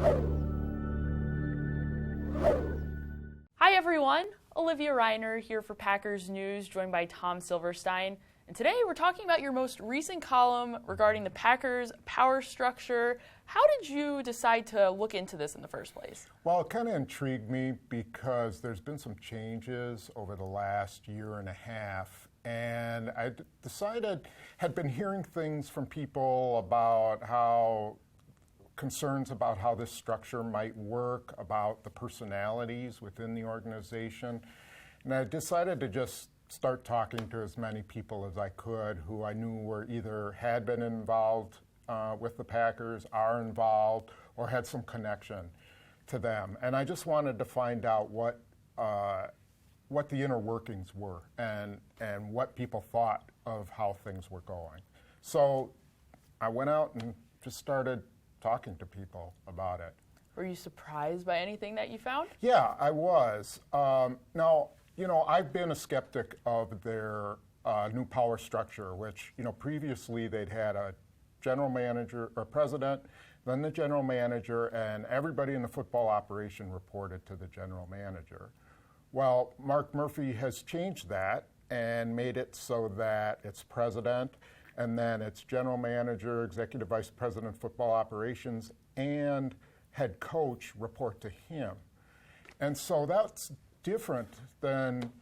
Hi everyone, Olivia Reiner here for Packers News, joined by Tom Silverstein. And today we're talking about your most recent column regarding the Packers' power structure. How did you decide to look into this in the first place? Well, it kind of intrigued me because there's been some changes over the last year and a half. And I decided, had been hearing things from people about how concerns about how this structure might work, about the personalities within the organization. And I decided to just start talking to as many people as I could who I knew were either had been involved with the Packers, are involved, or had some connection to them. And I just wanted to find out what the inner workings were and what people thought of how things were going. So I went out and just started talking to people about it. Were you surprised by anything that you found? Yeah, I was. Now, I've been a skeptic of their new power structure, which, previously they'd had a general manager or president, then the general manager, and everybody in the football operation reported to the general manager. Well, Mark Murphy has changed that and made it so that it's president, and then it's general manager, executive vice president, football operations, and head coach report to him. And so that's different than,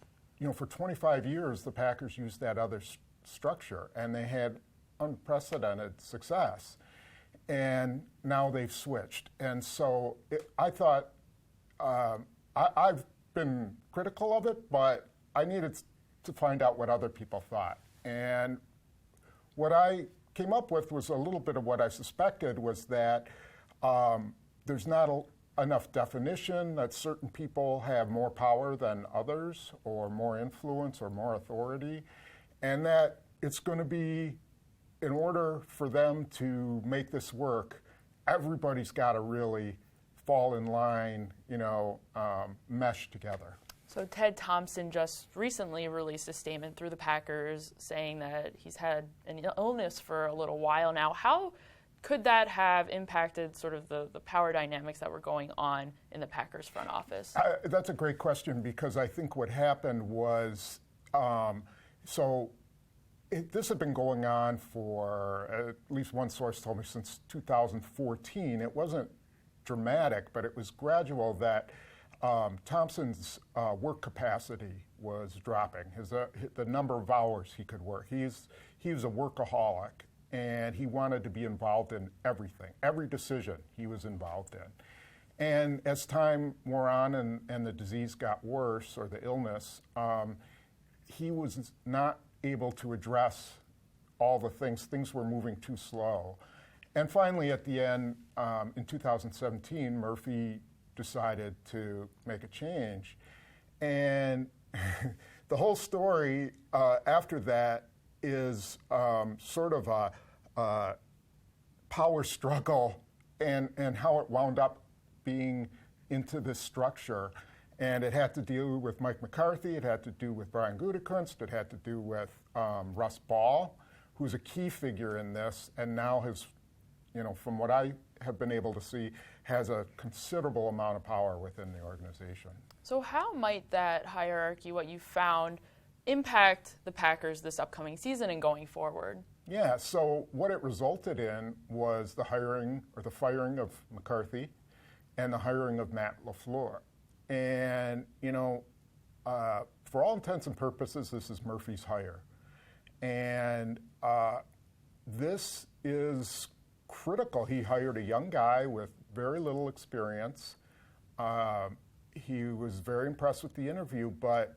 for 25 years, the Packers used that other structure, and they had unprecedented success. And now they've switched. And so I thought, I've been critical of it, but I needed to find out what other people thought. And what I came up with was a little bit of what I suspected, was that there's not enough definition, that certain people have more power than others, or more influence or more authority, and that it's going to be, in order for them to make this work, everybody's got to really fall in line, mesh together. So Ted Thompson just recently released a statement through the Packers saying that he's had an illness for a little while now. How could that have impacted sort of the power dynamics that were going on in the Packers front office? That's a great question, because I think what happened was, this had been going on for, at least one source told me, since 2014. It wasn't dramatic, but it was gradual that Thompson's work capacity was dropping, the number of hours he could work. He was a workaholic, and he wanted to be involved in everything. Every decision he was involved in. And as time wore on and the disease got worse, or the illness, he was not able to address all the things. Things were moving too slow. And finally, at the end, in 2017, Murphy decided to make a change. And the whole story after that is sort of a power struggle and how it wound up being into this structure. And it had to do with Mike McCarthy, it had to do with Brian Gutekunst, it had to do with Russ Ball, who's a key figure in this, and now has, from what I have been able to see, has a considerable amount of power within the organization. So how might that hierarchy, what you found, impact the Packers this upcoming season and going forward? Yeah, so what it resulted in was the hiring or the firing of McCarthy and the hiring of Matt LaFleur. And, for all intents and purposes, this is Murphy's hire. And this is critical. He hired a young guy with very little experience. He was very impressed with the interview, but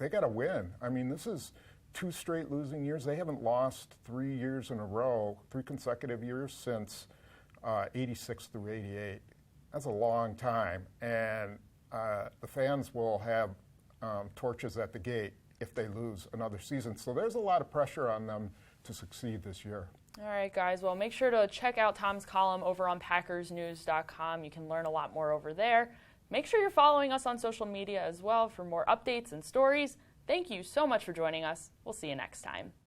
they got to win. I mean, this is 2 straight losing years. They haven't lost 3 years in a row, 3 consecutive years since 86 through 88. That's a long time. And the fans will have torches at the gate if they lose another season. So there's a lot of pressure on them to succeed this year. All right, guys. Well, make sure to check out Tom's column over on PackersNews.com. You can learn a lot more over there. Make sure you're following us on social media as well for more updates and stories. Thank you so much for joining us. We'll see you next time.